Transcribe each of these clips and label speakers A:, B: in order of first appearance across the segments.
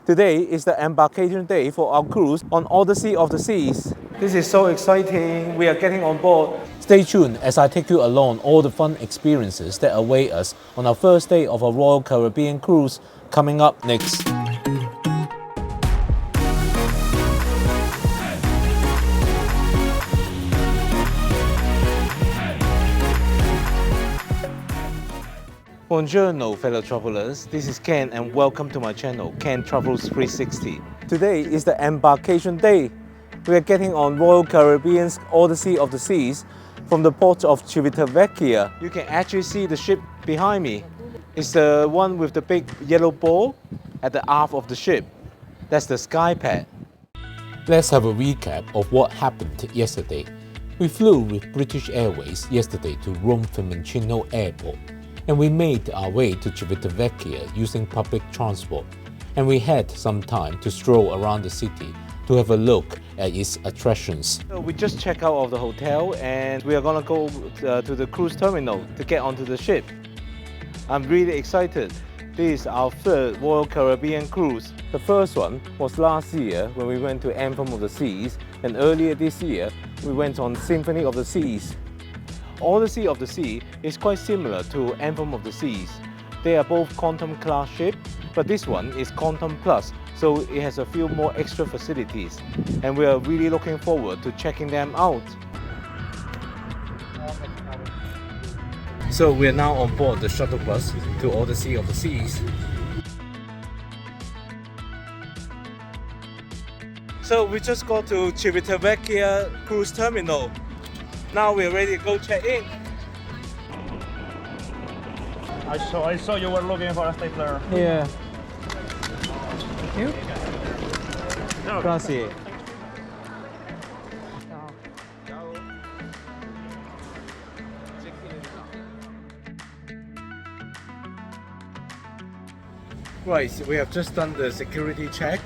A: Today is the embarkation day for our cruise on Odyssey of the Seas. This is so exciting. We are getting on board. Stay tuned as I take you along all the fun experiences that await us on our first day of a Royal Caribbean cruise coming up next. Buongiorno fellow travelers, this is Ken and welcome to my channel, Ken Travels 360. Today is the embarkation day. We are getting on Royal Caribbean's Odyssey of the Seas from the port of Civitavecchia. You can actually see the ship behind me. It's the one with the big yellow ball at the aft of the ship. That's the sky pad. Let's have a recap of what happened yesterday. We flew with British Airways yesterday to Rome Fiumicino Airport, and we made our way to Civitavecchia using public transport, and we had some time to stroll around the city to have a look at its attractions. So we just checked out of the hotel and we are gonna go to the cruise terminal to get onto the ship. I'm really excited. This is our third Royal Caribbean cruise. The first one was last year when we went to Anthem of the Seas, and earlier this year we went on Symphony of the Seas. Odyssey of the Sea is quite similar to Anthem of the Seas. They are both Quantum class ships, but this one is Quantum Plus, so it has a few more extra facilities, and we are really looking forward to checking them out. So we are now on board the shuttle bus to Odyssey of the Seas. So we just got to Civitavecchia cruise terminal. Now we're ready to go check in.
B: I saw you were looking for a stapler.
A: Yeah. Thank you. Grazie. Right, so we have just done the security check.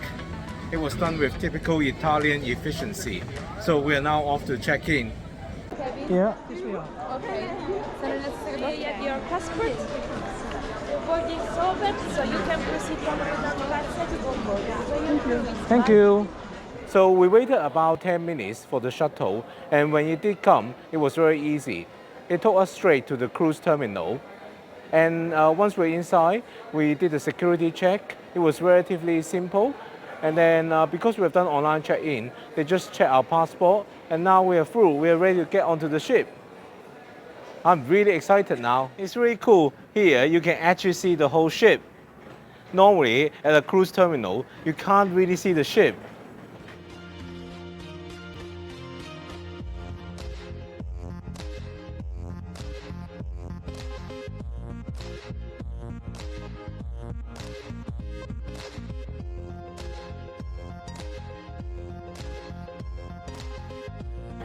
A: It was done with typical Italian efficiency. So we are now off to check in. Yeah.
C: Okay, so let's get your passport. Your boarding is open, so you can proceed from the
A: Thank you. So we waited about 10 minutes for the shuttle, and when it did come, it was very easy. It took us straight to the cruise terminal. And once we're inside, we did the security check. It was relatively simple. And then because we've done online check-in, they just check our passport, and now we are through. We are ready to get onto the ship. I'm really excited now. It's really cool. Here you can actually see the whole ship. Normally at a cruise terminal, you can't really see the ship.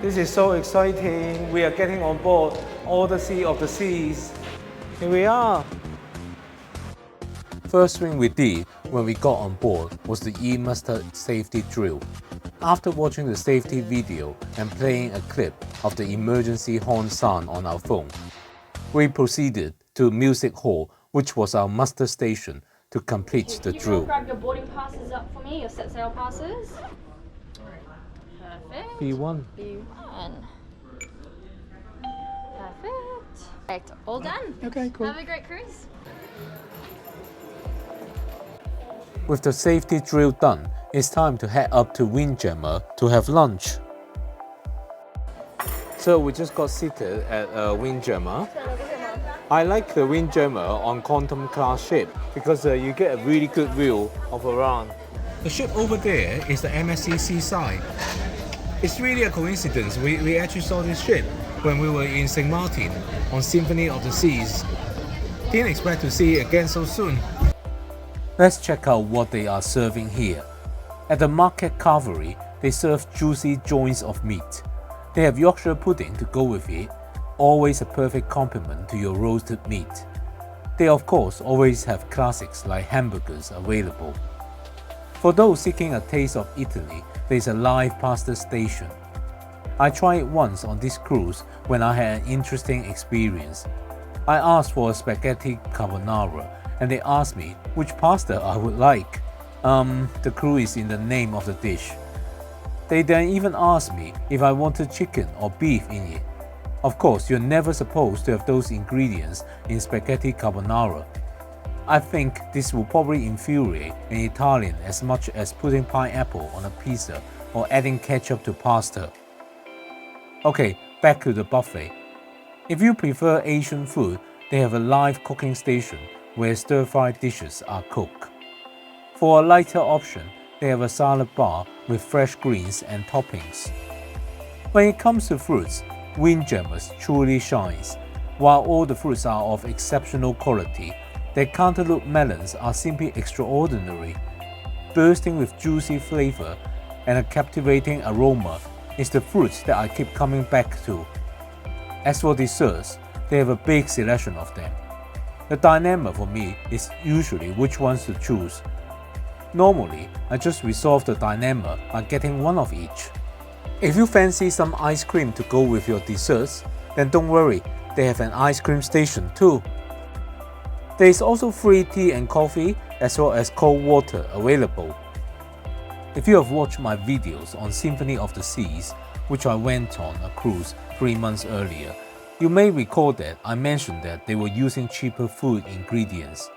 A: This is so exciting. We are getting on board Odyssey of the Seas. Here we are. First thing we did when we got on board was the e-muster safety drill. After watching the safety video and playing a clip of the emergency horn sound on our phone, we proceeded to Music Hall, which was our muster station, to complete the drill.
C: You grab your boarding passes up for me, your set sail passes. Perfect.
A: B1.
C: B1. Perfect. All done.
A: Okay, cool.
C: Have a great cruise.
A: With the safety drill done, it's time to head up to Windjammer to have lunch. So we just got seated at Windjammer. I like the Windjammer on Quantum class ship because you get a really good view of around. The ship over there is the MSC Seaside. It's really a coincidence. We actually saw this ship when we were in St. Martin on Symphony of the Seas. Didn't expect to see it again so soon. Let's check out what they are serving here. At the Market Cavalry, they serve juicy joints of meat. They have Yorkshire pudding to go with it, always a perfect complement to your roasted meat. They of course always have classics like hamburgers available. For those seeking a taste of Italy, there is a live pasta station. I tried it once on this cruise when I had an interesting experience. I asked for a spaghetti carbonara and they asked me which pasta I would like. The crew is in the name of the dish. They then even asked me if I wanted chicken or beef in it. Of course, you're never supposed to have those ingredients in spaghetti carbonara. I think this will probably infuriate an Italian as much as putting pineapple on a pizza or adding ketchup to pasta. Okay, back to the buffet. If you prefer Asian food, they have a live cooking station where stir-fried dishes are cooked. For a lighter option, they have a salad bar with fresh greens and toppings. When it comes to fruits, Windjammer truly shines. While all the fruits are of exceptional quality, their cantaloupe melons are simply extraordinary. Bursting with juicy flavor and a captivating aroma is the fruits that I keep coming back to. As for desserts, they have a big selection of them. The dilemma for me is usually which ones to choose. Normally, I just resolve the dilemma by getting one of each. If you fancy some ice cream to go with your desserts, then don't worry, they have an ice cream station too. There is also free tea and coffee as well as cold water available. If you have watched my videos on Symphony of the Seas, which I went on a cruise 3 months earlier, you may recall that I mentioned that they were using cheaper food ingredients.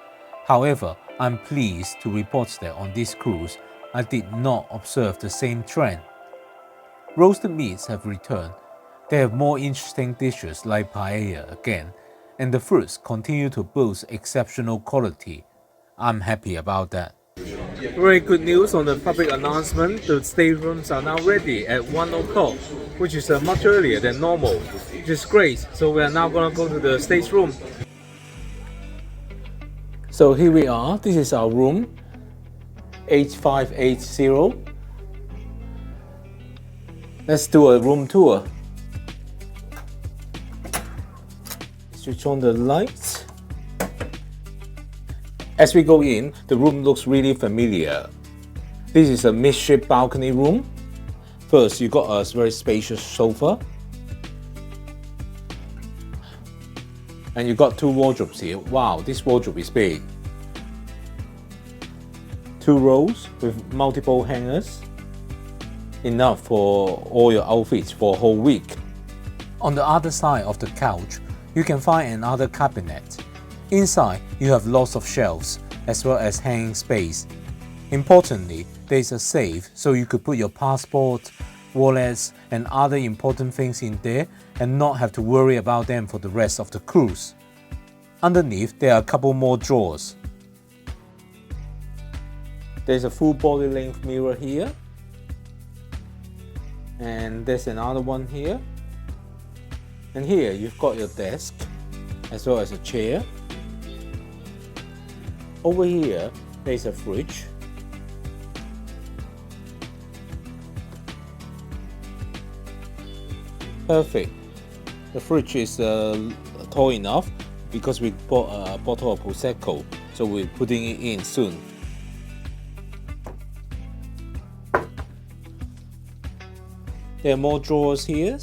A: However, I'm pleased to report that on this cruise, I did not observe the same trend. Roasted meats have returned. They have more interesting dishes like paella again, and the fruits continue to boast exceptional quality. I'm happy about that. Very good news on the public announcement. The staterooms are now ready at 1 o'clock, which is much earlier than normal, which is great. So we are now going to go to the stateroom. So here we are. This is our room, 8580. Let's do a room tour. Switch on the lights. As we go in, the room looks really familiar. This is a midship balcony room. First, you got a very spacious sofa. And you got 2 wardrobes here. Wow, this wardrobe is big. 2 rows with multiple hangers. Enough for all your outfits for a whole week. On the other side of the couch, you can find another cabinet. Inside, you have lots of shelves, as well as hanging space. Importantly, there is a safe so you could put your passport, wallets, and other important things in there and not have to worry about them for the rest of the cruise. Underneath, there are a couple more drawers. There's a full body length mirror here. And there's another one here. And here you've got your desk, as well as a chair. Over here, there's a fridge. Perfect. The fridge is tall enough because we bought a bottle of Prosecco, so we're putting it in soon. There are more drawers here.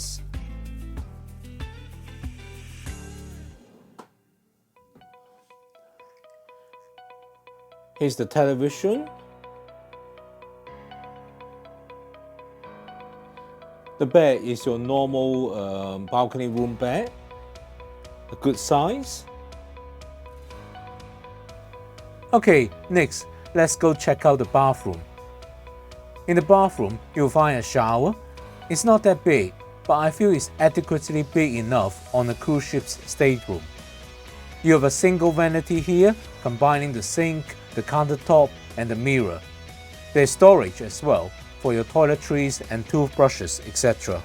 A: Here's the television. The bed is your normal balcony room bed, a good size. Okay, next, let's go check out the bathroom. In the bathroom, you'll find a shower. It's not that big, but I feel it's adequately big enough on a cruise ship's stateroom. You have a single vanity here, combining the sink, the countertop, and the mirror. There's storage as well for your toiletries and toothbrushes, etc.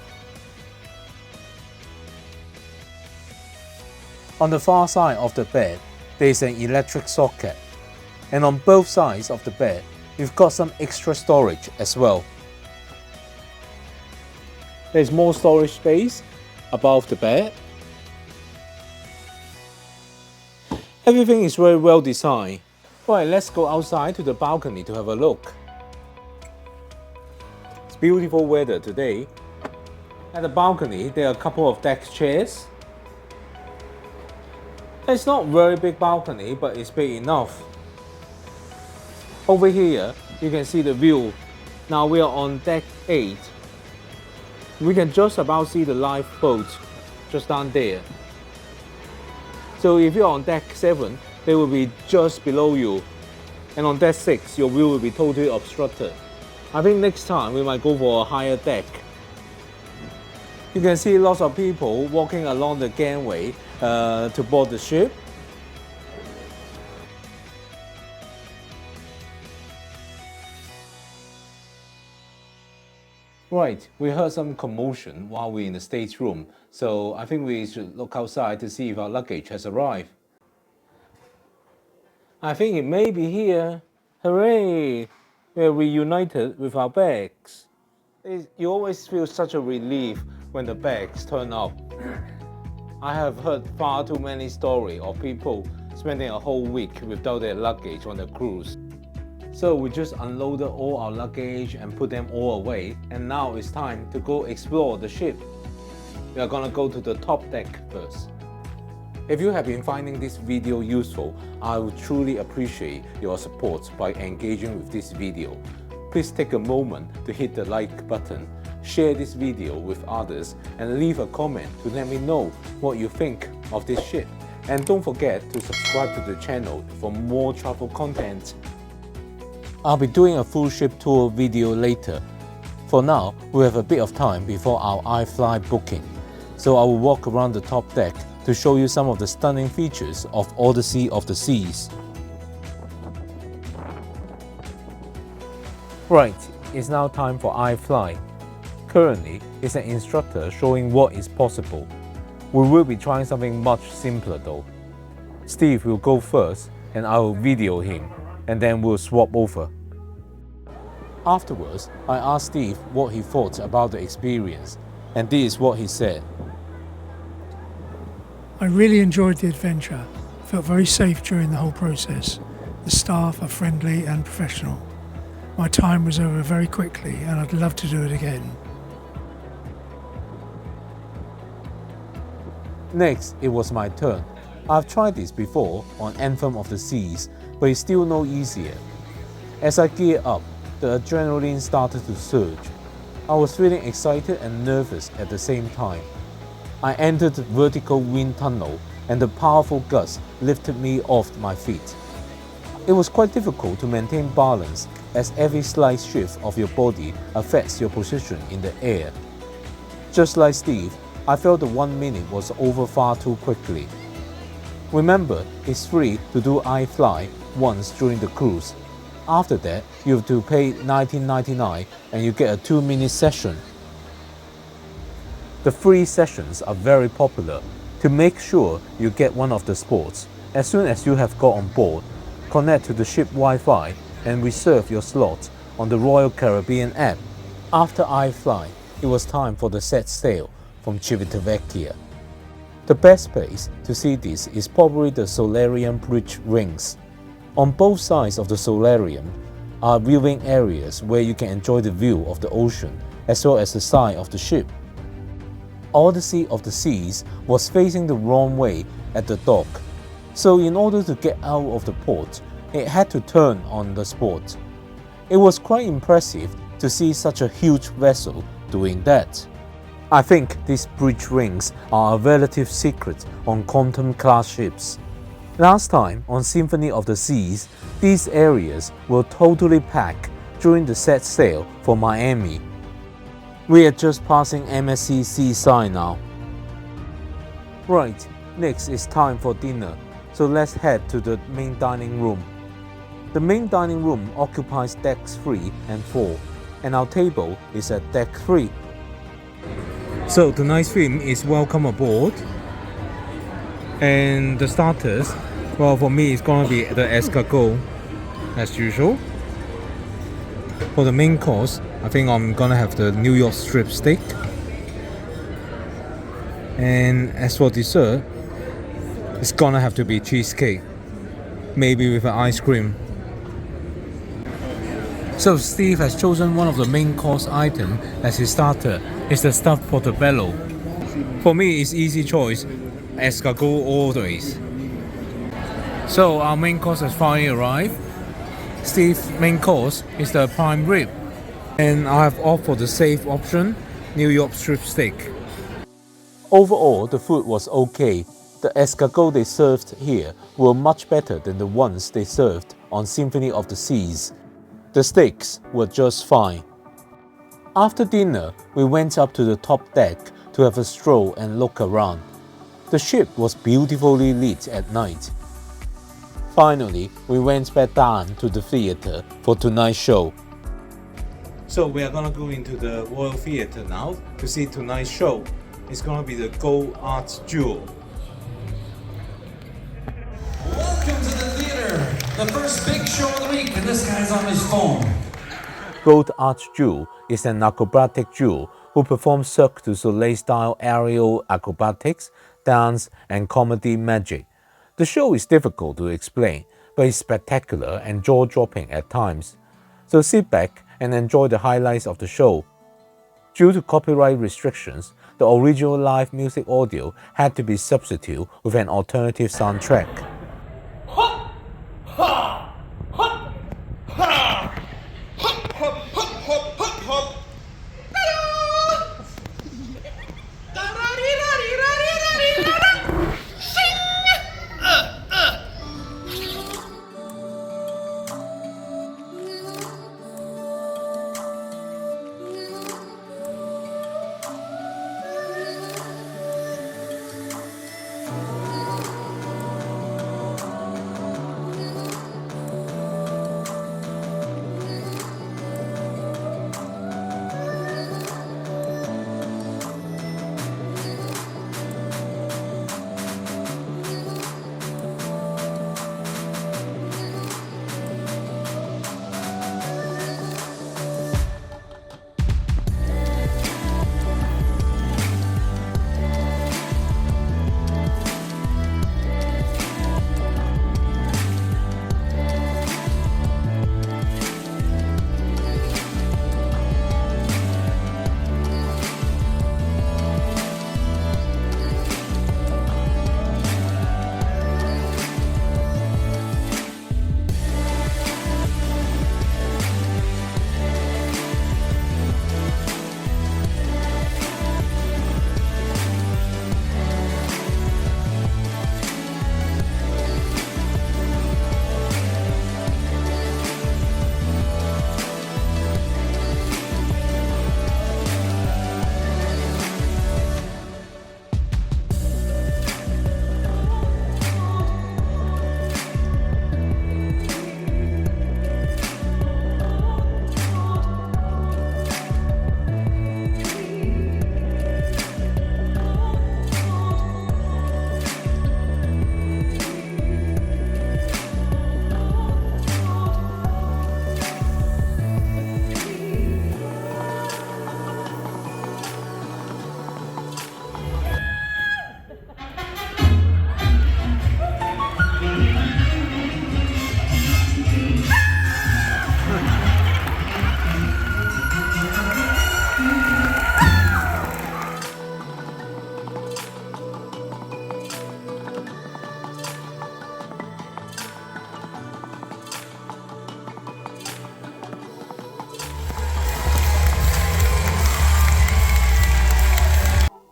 A: On the far side of the bed, there is an electric socket, and on both sides of the bed, you've got some extra storage as well. There's more storage space above the bed. Everything is very well designed. Right, let's go outside to the balcony to have a look. It's beautiful weather today. At the balcony, there are a couple of deck chairs. It's not a very big balcony, but it's big enough. Over here, you can see the view. Now we are on deck 8. We can just about see the lifeboat just down there. So if you're on deck 7, they will be just below you. And on deck 6, your view will be totally obstructed. I think next time we might go for a higher deck. You can see lots of people walking along the gangway to board the ship. Right, we heard some commotion while we're in the stateroom, so I think we should look outside to see if our luggage has arrived. I think it may be here. Hooray! We're reunited with our bags. You always feel such a relief when the bags turn up. I have heard far too many stories of people spending a whole week without their luggage on the cruise. So we just unloaded all our luggage and put them all away, and now it's time to go explore the ship. We are gonna go to the top deck first. If you have been finding this video useful, I would truly appreciate your support by engaging with this video. Please take a moment to hit the like button, share this video with others, and leave a comment to let me know what you think of this ship. And don't forget to subscribe to the channel for more travel content. I'll be doing a full ship tour video later. For now, we have a bit of time before our iFly booking, so I will walk around the top deck to show you some of the stunning features of Odyssey of the Seas. Right, it's now time for iFly. Currently, it's an instructor showing what is possible. We will be trying something much simpler though. Steve will go first and I will video him, and then we'll swap over. Afterwards, I asked Steve what he thought about the experience, and this is what he said.
D: I really enjoyed the adventure. Felt very safe during the whole process. The staff are friendly and professional. My time was over very quickly and I'd love to do it again.
A: Next, it was my turn. I've tried this before on Anthem of the Seas, but it's still no easier. As I geared up, the adrenaline started to surge. I was feeling excited and nervous at the same time. I entered the vertical wind tunnel and the powerful gusts lifted me off my feet. It was quite difficult to maintain balance as every slight shift of your body affects your position in the air. Just like Steve, I felt the 1 minute was over far too quickly. Remember, it's free to do iFly once during the cruise. After that, you have to pay $19.99 and you get a 2-minute session. The free sessions are very popular. To make sure you get one of the spots, as soon as you have got on board, connect to the ship Wi-Fi and reserve your slot on the Royal Caribbean app. After iFly, it was time for the set sail from Civitavecchia. The best place to see this is probably the solarium bridge rings. On both sides of the solarium are viewing areas where you can enjoy the view of the ocean as well as the side of the ship. Odyssey of the Seas was facing the wrong way at the dock, so in order to get out of the port, it had to turn on the spot. It was quite impressive to see such a huge vessel doing that. I think these bridge rings are a relative secret on Quantum-class ships. Last time on Symphony of the Seas, these areas were totally packed during the set sail for Miami. We are just passing MSC Seaside now. Right, next is time for dinner, so let's head to the main dining room. The main dining room occupies decks 3 and 4, and our table is at deck 3. So tonight's theme is Welcome Aboard. And the starters, well, for me it's gonna be the escargot as usual. For the main course, I think I'm gonna have the New York strip steak. And as for dessert, it's gonna have to be cheesecake, maybe with an ice cream. So Steve has chosen one of the main course item as his starter. It's the stuffed portobello. For me, it's easy choice, escargot always. So our main course has finally arrived. Steve's main course is the prime rib, and I have opted for the safe option, New York strip steak. Overall, the food was okay. The escargot they served here were much better than the ones they served on Symphony of the Seas. The steaks were just fine. After dinner, we went up to the top deck to have a stroll and look around. The ship was beautifully lit at night. Finally, we went back down to the theater for tonight's show. So we are gonna go into the Royal Theater now to see tonight's show. It's gonna be the Gold Arch Jewel.
E: Welcome to the theater, the first big show of the week, and this guy's on his phone.
A: Gold Arch Jewel is an acrobatic jewel who performs Cirque du Soleil-style aerial acrobatics, dance, and comedy magic. The show is difficult to explain, but it's spectacular and jaw-dropping at times. So sit back and enjoy the highlights of the show. Due to copyright restrictions, the original live music audio had to be substituted with an alternative soundtrack.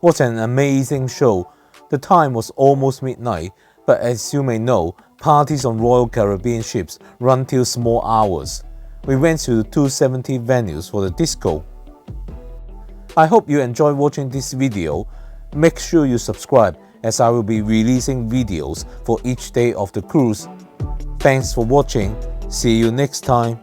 A: What an amazing show! The time was almost midnight, but as you may know, parties on Royal Caribbean ships run till small hours. We went to the 270 venues for the disco. I hope you enjoyed watching this video. Make sure you subscribe as I will be releasing videos for each day of the cruise. Thanks for watching. See you next time.